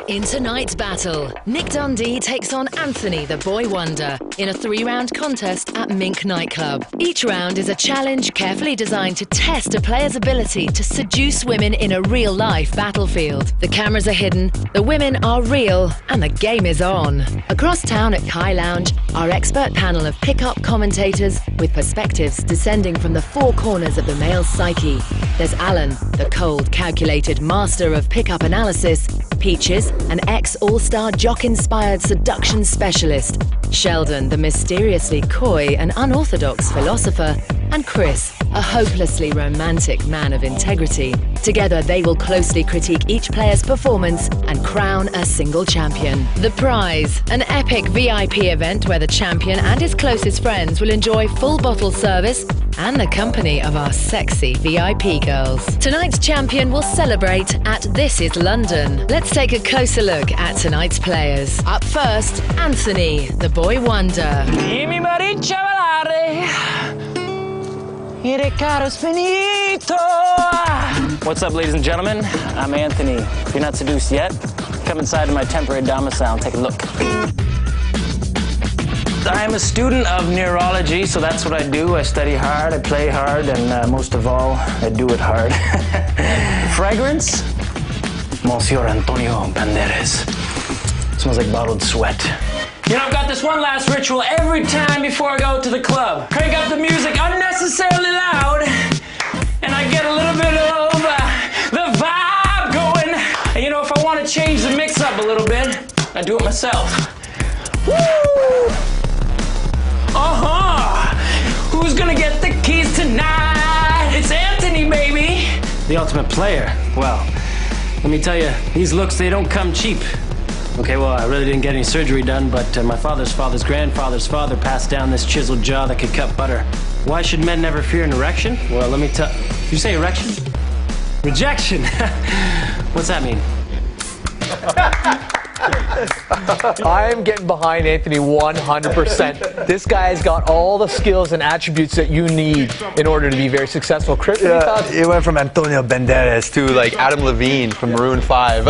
In tonight's battle, Nick Dundee takes on Anthony, the boy wonder, in a 3-round contest at Mink nightclub. Each round is a challenge carefully designed to test a player's ability to seduce women in a real-life battlefield. The cameras are hidden, the women are real, and the game is on. Across town at Kai Lounge, our expert panel of pick-up commentators with perspectives descending from the four corners of the male psyche. There's Alan, the cold, calculated master of pick-up analysis, Peaches, an ex-all-star jock-inspired seduction specialist, Sheldon, the mysteriously coy and unorthodox philosopher, and Chris, a hopelessly romantic man of integrity. Together, they will closely critique each player's performance and crown a single champion. The prize, an epic VIP event where the champion and his closest friends will enjoy full bottle service and the company of our sexy VIP girls. Tonight's champion will celebrate at This Is London. Let's take a closer look at tonight's players. Up first, Anthony, the boy wonder. What's up, ladies and gentlemen? I'm Anthony. If you're not seduced yet, come inside to my temporary domicile and take a look. I'm a student of neurology, so that's what I do. I study hard, I play hard, and most of all, I do it hard. Fragrance? Monsieur Antonio Banderas. Smells like bottled sweat. You know, I've got this one last ritual every time before I go to the club. Crank up the music unnecessarily loud, and I get a little bit of the vibe going. And you know, if I want to change the mix up a little bit, I do it myself. Woo! Who's gonna get the keys tonight? It's Anthony, baby! The ultimate player. Well, let me tell you, these looks, they don't come cheap. Okay, well, I really didn't get any surgery done, but my father's father's grandfather's father passed down this chiseled jaw that could cut butter. Why should men never fear an erection? Well, let me tell... Did you say erection? Rejection! What's that mean? I'm getting behind Anthony 100%. This guy's got all the skills and attributes that you need in order to be very successful. Chris, it went from Antonio Banderas to like Adam Levine from Maroon 5,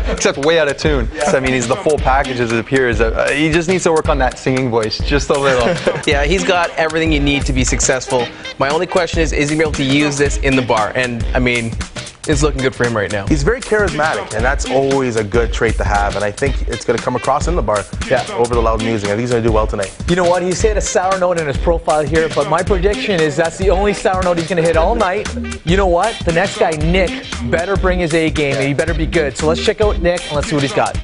except way out of tune. So, I mean, he's the full package as it appears. He just needs to work on that singing voice just a little. Yeah, he's got everything you need to be successful. My only question is he going to be able to use this in the bar? And, I mean, it's looking good for him right now. He's very charismatic, and that's always a good trait to have, and I think it's going to come across in the bar over the loud music. I think he's going to do well tonight. You know what? He's hit a sour note in his profile here, but my prediction is that's the only sour note he's going to hit all night. You know what? The next guy, Nick, better bring his A game, and he better be good. So let's check out Nick, and let's see what he's got.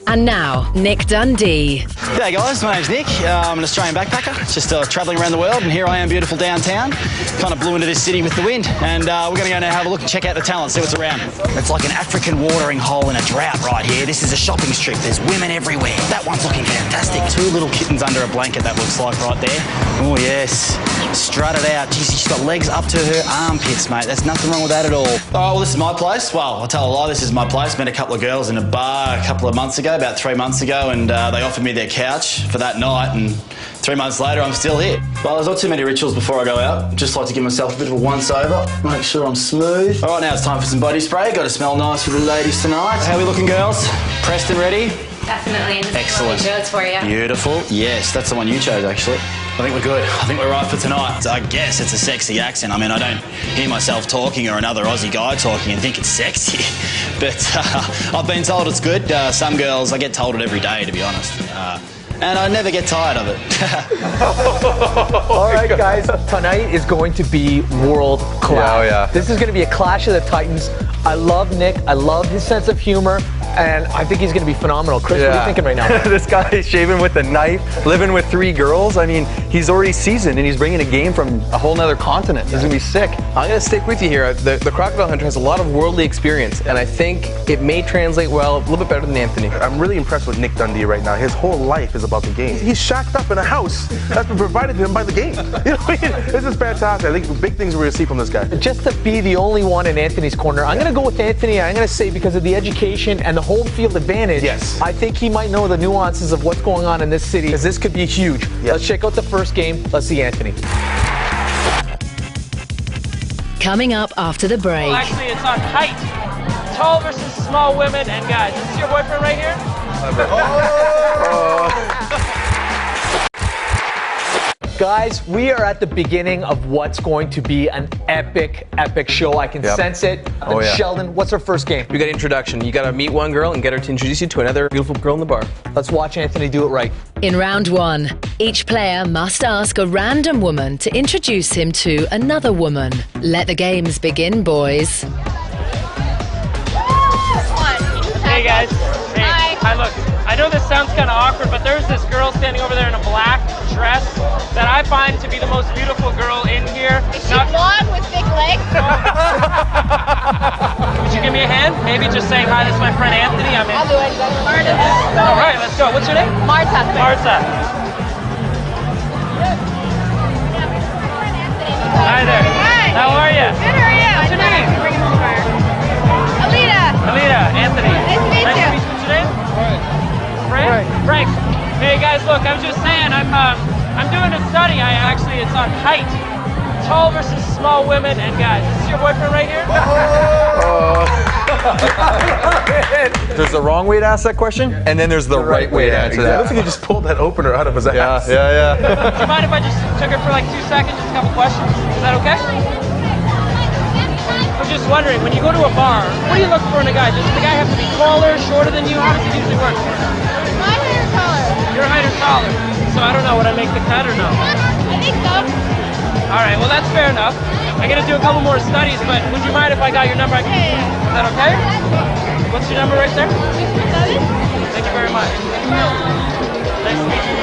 And now, Nick Dundee. G'day guys, my name's Nick. I'm an Australian backpacker, just travelling around the world, and here I am, beautiful downtown. Kind of blew into this city with the wind, and we're going to go now have a look and check out the talent, see what's around. It's like an African watering hole in a drought right here. This is a shopping strip. There's women everywhere. That one's looking fantastic. 2 little kittens under a blanket, that looks like right there. Oh yes, strut it out. Jeez, she's got legs up to her armpits, mate. There's nothing wrong with that at all. Oh, well, this is my place. Well, I'll tell a lie, this is my place. Met a couple of girls in a bar a couple of months ago, about 3 months ago, and they offered me their couch for that night, and 3 months later I'm still here. Well, there's not too many rituals before I go out. Just like to give myself a bit of a once-over, make sure I'm smooth. All right, now it's time for some body spray. Got to smell nice for the ladies tonight. How are we looking, girls? Pressed and ready? Definitely, and this excellent. is what we chose for you. Beautiful. Yes, that's the one you chose, actually. I think we're good. I think we're right for tonight. I guess it's a sexy accent. I mean, I don't hear myself talking or another Aussie guy talking and think it's sexy. But I've been told it's good. Some girls, I get told it every day, to be honest. And I never get tired of it. All right, guys, tonight is going to be world class. Yeah. This is going to be a clash of the titans. I love Nick. I love his sense of humor. And I think he's going to be phenomenal. Chris, what are you thinking right now? This guy is shaving with a knife, living with 3 girls. I mean, he's already seasoned, and he's bringing a game from a whole nother continent. He's going to be sick. I'm going to stick with you here. The Crocodile Hunter has a lot of worldly experience, and I think it may translate well, a little bit better than Anthony. I'm really impressed with Nick Dundee right now. His whole life is about the game. He's shacked up in a house that's been provided to him by the game. You know what I mean? This is fantastic. I think big things we're going to see from this guy. Just to be the only one in Anthony's corner, I'm going to go with Anthony. I'm going to say because of the education and the home field advantage, I think he might know the nuances of what's going on in this city, because this could be huge. Let's check out the first game. Let's see Anthony. Coming up after the break. Well, actually, it's not tight. tall versus small women and guys. This is your boyfriend right here? Guys, we are at the beginning of what's going to be an epic, epic show. I can sense it. Sheldon, what's our first game? You got introduction. You got to meet one girl and get her to introduce you to another beautiful girl in the bar. Let's watch Anthony do it right. In round 1, each player must ask a random woman to introduce him to another woman. Let the games begin, boys. Hey guys. Hey. Hi, look. I know this sounds kind of awkward, but there's this girl standing over there in a black dress that I find to be the most beautiful girl in here. Is she blonde with big legs? Would you give me a hand? Maybe just saying hi, this is my friend Anthony. I'm in. I'll do it. Marta. All right, let's go. What's your name? Marta. Marta. Hi there. Hi. How are you? Good, how are you? What's your name? Alita. Alita. Anthony. Nice to meet you. What's your name? Frank. Frank. Hey guys, look, I was just saying, I'm doing a study. It's on height, tall versus small women and guys. This is your boyfriend right here? There's the wrong way to ask that question, and then there's the right way to answer that. I don't think he just pulled that opener out of his ass. Yeah. Do you mind if I just took it for like 2 seconds, just a couple questions? Is that okay? I'm just wondering, when you go to a bar, what do you look for in a guy? Does the guy have to be taller, shorter than you? How does it usually work? My height or taller? Your height or taller. So I don't know, would I make the cut or no? I think so. All right, well that's fair enough. I gotta do a couple more studies, but would you mind if I got your number? Is that okay? What's your number right there? 617? Thank you very much. Nice to meet you.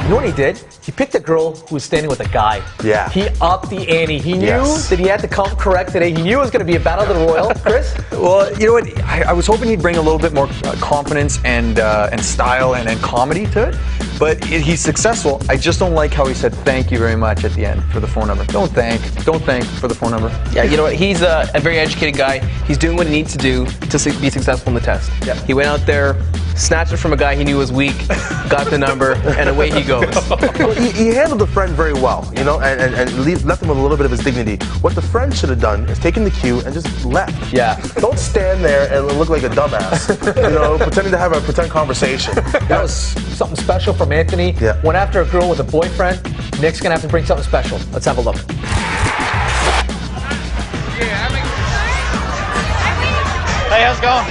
You know what he did? He picked a girl who was standing with a guy. Yeah. He upped the ante. He knew that he had to come correct today. He knew it was going to be a battle of the royal. Chris? Well, you know what? I was hoping he'd bring a little bit more confidence and style and comedy to it. But he's successful. I just don't like how he said thank you very much at the end for the phone number. Don't thank for the phone number. Yeah, you know what? He's a very educated guy. He's doing what he needs to do to be successful in the test. Yeah. He went out there, snatched it from a guy he knew was weak, got the number, and away he goes. Well, he handled the friend very well, you know, and left him with a little bit of his dignity. What the friend should have done is taken the cue and just left. Yeah. Don't stand there and look like a dumbass, you know, pretending to have a pretend conversation. That was something special from Anthony. Yeah. Went after a girl with a boyfriend. Nick's going to have to bring something special. Let's have a look. Hey, how's it going?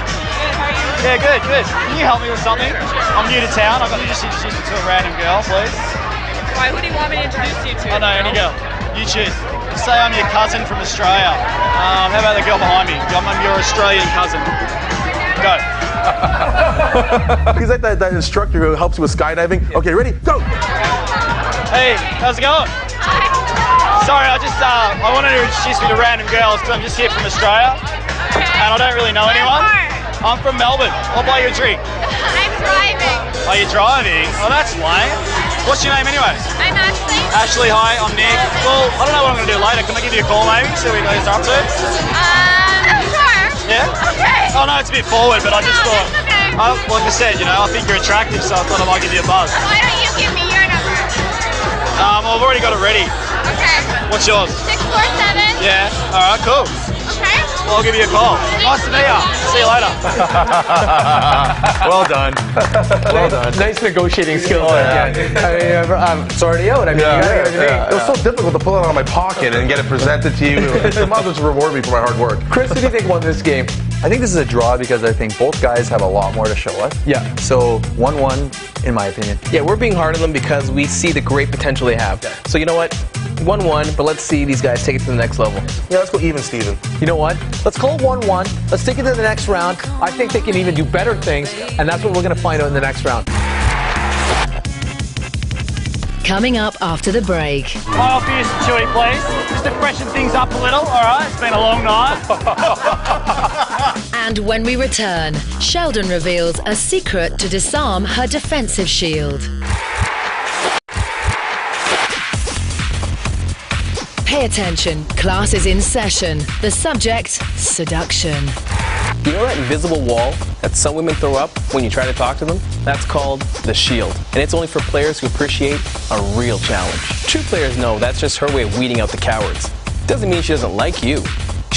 Yeah, good. Can you help me with something? I'm new to town. I've got to just introduce you to a random girl, please. Why, who do you want me to introduce you to? Oh no, any girl. You choose. Just say I'm your cousin from Australia. How about the girl behind me? I'm your Australian cousin. Go. He's like that instructor who helps you with skydiving. Okay, ready? Go! Hey, how's it going? Sorry, I wanted to introduce you to random girls because I'm just here from Australia. And I don't really know anyone. I'm from Melbourne. I'll buy you a drink. I'm driving. Are you driving? Oh, that's lame. What's your name anyway? I'm Ashley. Ashley, hi, I'm Nick. Well, I don't know what I'm going to do later. Can I give you a call maybe? See what you guys are up to? Sure. Yeah? Okay. Oh no, it's a bit forward, but I just thought, It's okay. like I said, you know, I think you're attractive, so I thought I might give you a buzz. Why don't you give me your number? Well, I've already got it ready. Okay. What's yours? 647. Yeah? Alright, cool. Okay. Well, I'll give you a call. Nice to meet you. See you later. Well done. Well done. Nice negotiating skills. yeah. I mean, I'm sorry out. I mean, It was so difficult to pull it out of my pocket and get it presented to you. The might as well just reward me for my hard work. Chris, who do you think won this game? I think this is a draw because I think both guys have a lot more to show us. Yeah. So 1-1 in my opinion. Yeah, we're being hard on them because we see the great potential they have. So you know what? 1-1, but let's see these guys take it to the next level. Yeah, let's go even, Steven. You know what? Let's call it 1-1. Let's take it to the next round. I think they can even do better things, and that's what we're going to find out in the next round. Coming up after the break. I'll offer you some chewy, please. Just to freshen things up a little, alright? It's been a long night. And when we return, Sheldon reveals a secret to disarm her defensive shield. Pay attention, class is in session. The subject, seduction. You know that invisible wall that some women throw up when you try to talk to them? That's called the shield. And it's only for players who appreciate a real challenge. True players know that's just her way of weeding out the cowards. Doesn't mean she doesn't like you.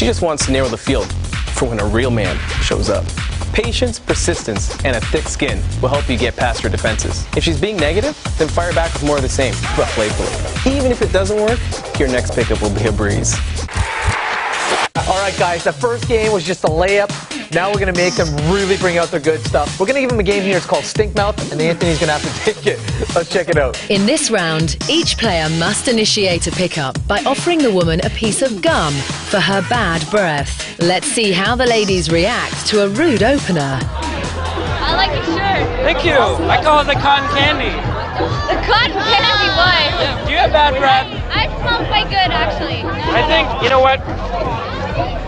She just wants to narrow the field for when a real man shows up. Patience, persistence, and a thick skin will help you get past her defenses. If she's being negative, then fire back with more of the same, but playfully. Even if it doesn't work, your next pickup will be a breeze. All right, guys, the first game was just a layup. Now we're going to make them really bring out their good stuff. We're going to give them a game here. It's called Stink Mouth, and Anthony's going to have to take it. Let's check it out. In this round, each player must initiate a pickup by offering the woman a piece of gum for her bad breath. Let's see how the ladies react to a rude opener. I like your shirt. Thank you. I call it the cotton candy. The cotton candy boy. Do you have bad breath? I smell quite good, actually. I think, you know what?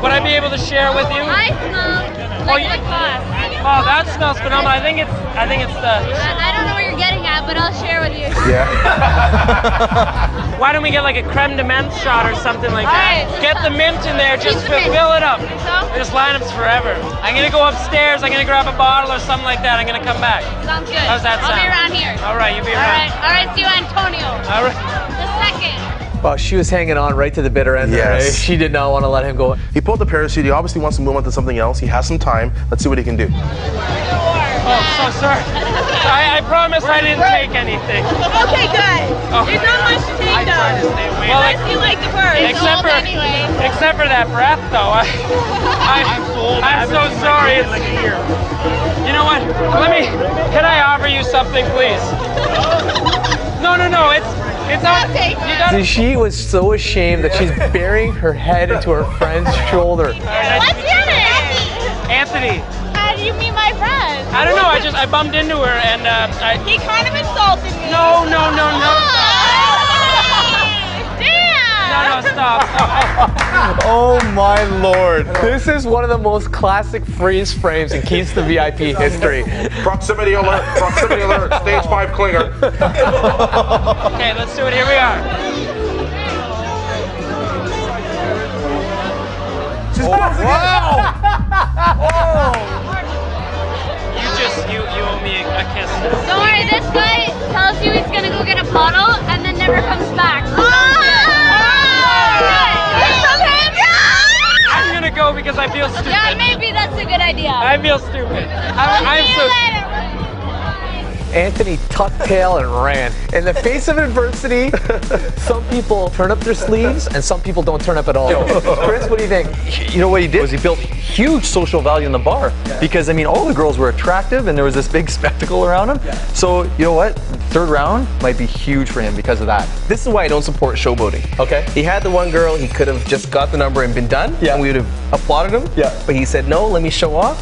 Would I be able to share with you? I smell like the boss. Oh, that smells phenomenal. I think it's the... I don't know what you're getting at, but I'll share with you. Yeah. Why don't we get like a creme de menthe shot or something like that? Alright. Get the mint in there, just Keep the mint. fill it up. So? There's lineups forever. I'm gonna go upstairs, I'm gonna grab a bottle or something like that. I'm gonna come back. Sounds good. How's that I'll sound? be around here. All right, you be All around. right. All right, see you, Antonio. All right. The second. Well, she was hanging on right to the bitter end there. Yes. Eh? She did not want to let him go. He pulled the parachute. He obviously wants to move on to something else. He has some time. Let's see what he can do. Oh, so sorry. I promise I didn't take anything. Okay, good. Oh. There's not much to take though. Well, Unless you like the bird. except for anyway. except for that breath, though. I'm so sorry. You know what? Can I offer you something, please? No. It's not. You got. She was so ashamed that she's burying her head into her friend's shoulder. What's your name? Anthony. How do you meet my friend? I don't know. I bumped into her and He kind of insulted me. No. Damn! No, stop. Oh my lord. This is one of the most classic freeze frames in Keys to VIP history. Proximity alert. Proximity alert. Stage 5 clinger. Okay, let's do it. Here we are. Wow! You owe me a kiss. Don't worry, this guy tells you he's gonna go get a bottle and then never comes back. I'm gonna go because I feel stupid. Yeah, maybe that's a good idea. I feel stupid. I'm See you so. later. Anthony tucked tail and ran. In the face of adversity, some people turn up their sleeves and some people don't turn up at all. Chris, what do you think? You know what he did was he built huge social value in the bar because I mean all the girls were attractive and there was this big spectacle around him. So you know what? Third round might be huge for him because of that. This is why I don't support showboating. Okay. He had the one girl, he could have just got the number and been done, Yeah. and we would have applauded him. Yeah. But he said, no, let me show off.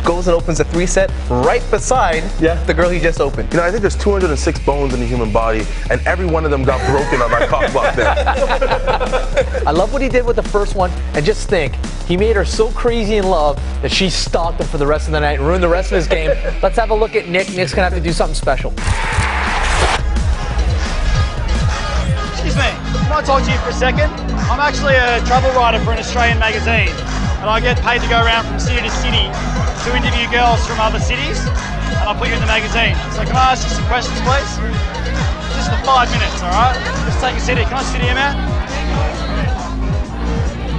Goes and opens a 3-set right beside the girl he just opened. You know, I think there's 206 bones in the human body, and every one of them got broken on that cock block there. I love what he did with the first one, and just think, he made her so crazy in love that she stalked him for the rest of the night and ruined the rest of his game. Let's have a look at Nick. Nick's gonna have to do something special. Excuse me, can I talk to you for a second? I'm actually a travel writer for an Australian magazine, and I get paid to go around from city to city to interview girls from other cities, and I'll put you in the magazine. So can I ask you some questions, please? Just for 5 minutes, all right? Just take a city. Can I sit here, man?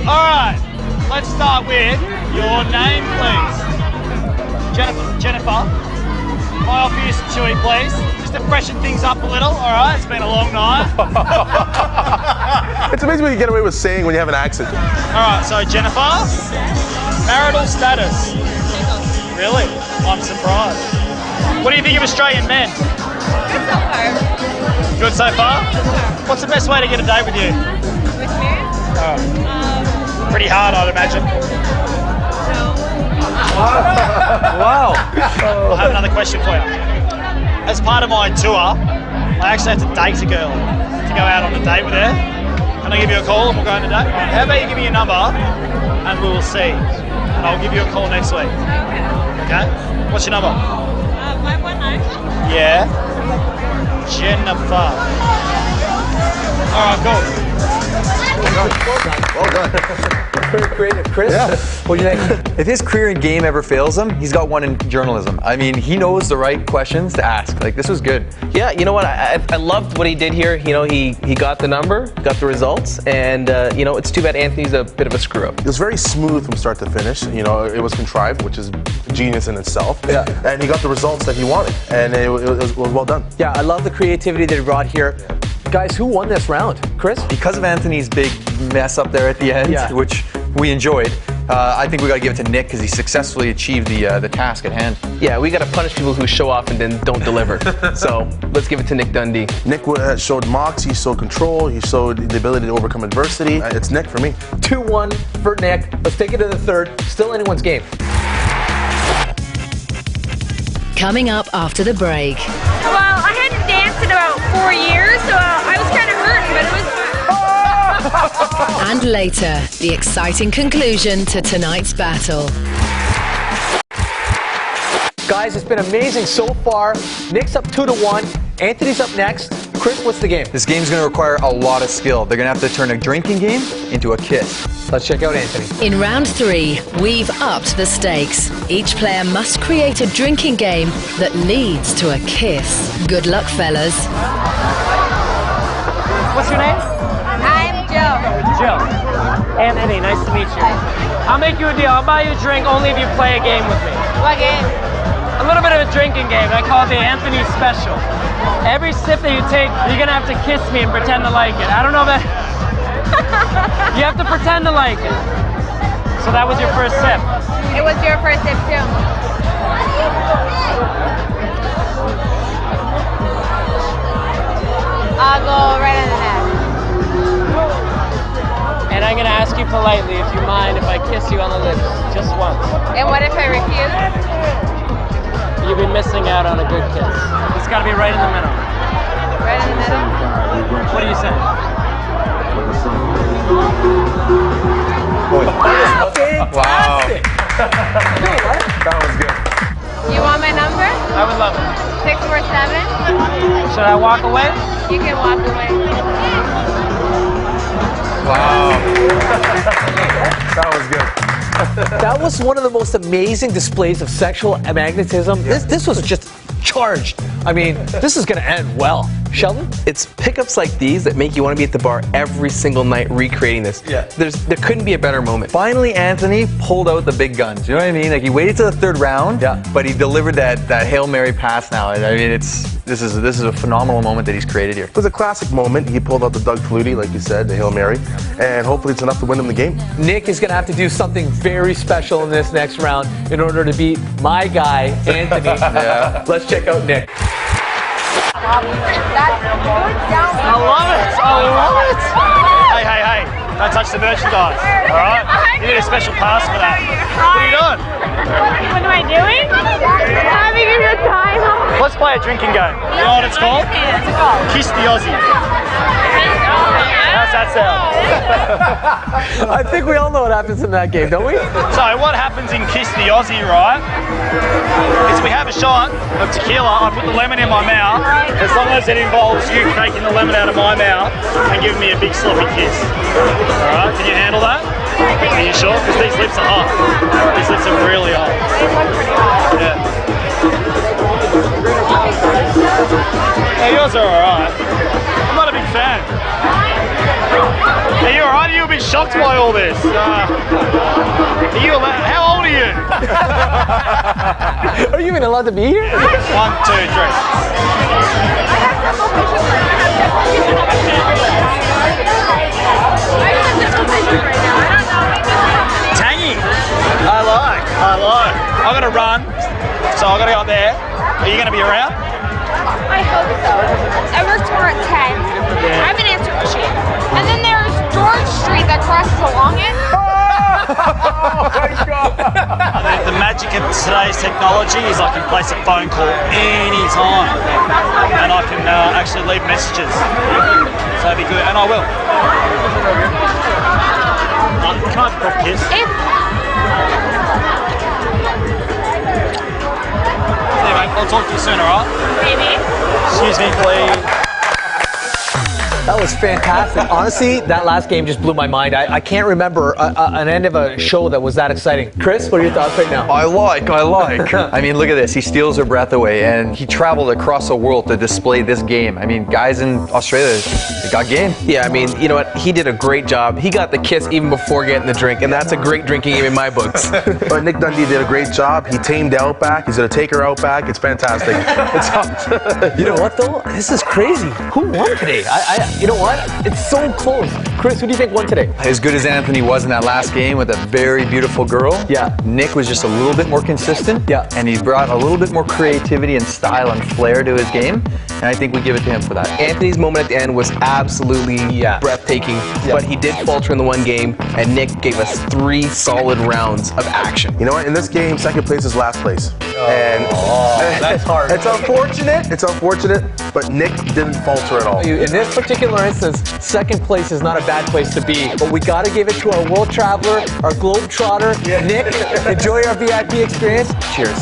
All right, let's start with your name, please. Jennifer. Can I offer you some chewy, please? Just to freshen things up a little, all right? It's been a long night. It's amazing what you get away with saying when you have an accent. All right, so Jennifer, marital status. Really? I'm surprised. What do you think of Australian men? Good so far. Good so far? What's the best way to get a date with you? With me? Pretty hard, I'd imagine. Wow. I have another question for you. As part of my tour, I actually have to date a girl to go out on a date with her. Can I give you a call and we'll go on a date? How about you give me your number and we will see. And I'll give you a call next week. Okay? What's your number? 519. Yeah. Jennifer. All right, cool. Well done. Very creative. Chris, what do you think? If his career in game ever fails him, he's got one in journalism. I mean, he knows the right questions to ask. Like, this was good. Yeah, you know what? I loved what he did here. You know, he got the number, got the results, and you know, it's too bad Anthony's a bit of a screw up. It was very smooth from start to finish. You know, it was contrived, which is genius in itself. Yeah. And he got the results that he wanted, and it was well done. Yeah, I love the creativity that he brought here. Guys, who won this round? Chris? Because of Anthony's big mess up there at the end, which we enjoyed, I think we got to give it to Nick because he successfully achieved the task at hand. Yeah, we got to punish people who show off and then don't deliver. So let's give it to Nick Dundee. Nick showed moxie, he showed control, he showed the ability to overcome adversity. It's Nick for me. 2-1 for Nick. Let's take it to the third. Still anyone's game. Coming up after the break. Well, I hadn't danced in about 4 years, so I was kind of hurting, but it was fun. And later, the exciting conclusion to tonight's battle. Guys, it's been amazing so far. Nick's up 2-1. Anthony's up next. Chris, what's the game? This game's going to require a lot of skill. They're going to have to turn a drinking game into a kiss. Let's check out Anthony. In round 3, we've upped the stakes. Each player must create a drinking game that leads to a kiss. Good luck, fellas. What's your name? I'm Jill. Jill. Anthony, nice to meet you. I'll make you a deal. I'll buy you a drink only if you play a game with me. What game? A little bit of a drinking game. I call it the Anthony Special. Every sip that you take, you're gonna have to kiss me and pretend to like it. I don't know that. You have to pretend to like it. So that was your first sip. It was your first sip too. I'll go right on the neck. And I'm gonna ask you politely if you mind if I kiss you on the lips just once. And what if I refuse? You've been missing out on a good kiss. It's gotta be right in the middle. Right in the middle? What do you say? Wow. That was good. You want my number? I would love it. 647? Should I walk away? You can walk away. Wow. That was good. That was one of the most amazing displays of sexual magnetism. This was just charged. I mean, this is going to end well. Sheldon? It's pickups like these that make you want to be at the bar every single night recreating this. Yeah. There couldn't be a better moment. Finally, Anthony pulled out the big guns. You know what I mean? Like, he waited till the third round, but he delivered that Hail Mary pass now. I mean, this is a phenomenal moment that he's created here. It was a classic moment. He pulled out the Doug Flutie, like you said, the Hail Mary, and hopefully it's enough to win him the game. Nick is going to have to do something very special in this next round in order to beat my guy, Anthony. Let's check out Nick. I love it! I love it! Hey, don't touch the merchandise, alright? You need a special pass for that. What are you doing? What am I doing? Having a good time. Let's play a drinking game. You know what it's called? Kiss the Aussie. How's that sound? I think we all know what happens in that game, don't we? So what happens in Kiss the Aussie, right, is we have a shot of tequila, I put the lemon in my mouth, as long as it involves you taking the lemon out of my mouth and giving me a big sloppy kiss. Alright, can you handle that? Are you sure? Because these lips are hot. These lips are really hot. Yeah. Yeah, yours are alright. I'm not a big fan. Yeah, you alright? Are you a bit shocked by all this? Are you allowed? How old are you? Are you even allowed to be here? 1, 2, 3. Tangy. I like. I'm gonna run, so I gotta go up there. Are you gonna be around? I hope so. I work tomorrow at 10. I have an answer machine. And then there's George Street that crosses along it. Oh my God! The magic of today's technology is I can place a phone call anytime, and I can actually leave messages. So it'd be good, and I will. Can I have a quick kiss? Anyway, I'll talk to you soon, alright? Maybe. Excuse me, please. That was fantastic. Honestly, that last game just blew my mind. I can't remember an end of a show that was that exciting. Chris, what are your thoughts right now? I like. I mean, look at this. He steals her breath away, and he traveled across the world to display this game. I mean, guys in Australia, they got game. Yeah, I mean, you know what? He did a great job. He got the kiss even before getting the drink, and that's a great drinking game in my books. But Nick Dundee did a great job. He tamed Outback. He's going to take her out back. It's fantastic. It's awesome. You know what, though? This is crazy. Who won today? You know what? It's so close. Chris, who do you think won today? As good as Anthony was in that last game with a very beautiful girl, yeah, Nick was just a little bit more consistent, yeah, and he brought a little bit more creativity and style and flair to his game, and I think we give it to him for that. Anthony's moment at the end was absolutely breathtaking, but he did falter in the one game, and Nick gave us 3 solid rounds of action. You know what? In this game, second place is last place. That's hard. It's unfortunate, but Nick didn't falter at all. In this particular instance, second place is not a bad place to be, but we got to give it to our world traveler, our globe trotter, Nick. Enjoy our VIP experience. Cheers.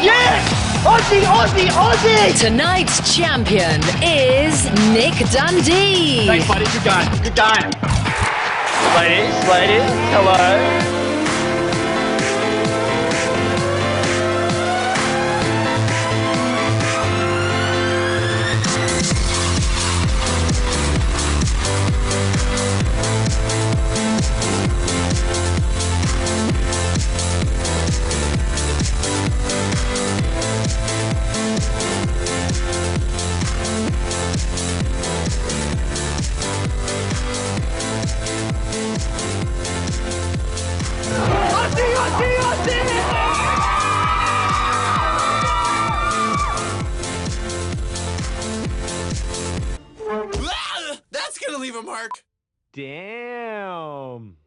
Yes! Aussie, Aussie, Aussie! Tonight's champion is Nick Dundee. Thanks, buddy. Good guy. Good guy. Ladies, hello. That's gonna leave a mark. Damn.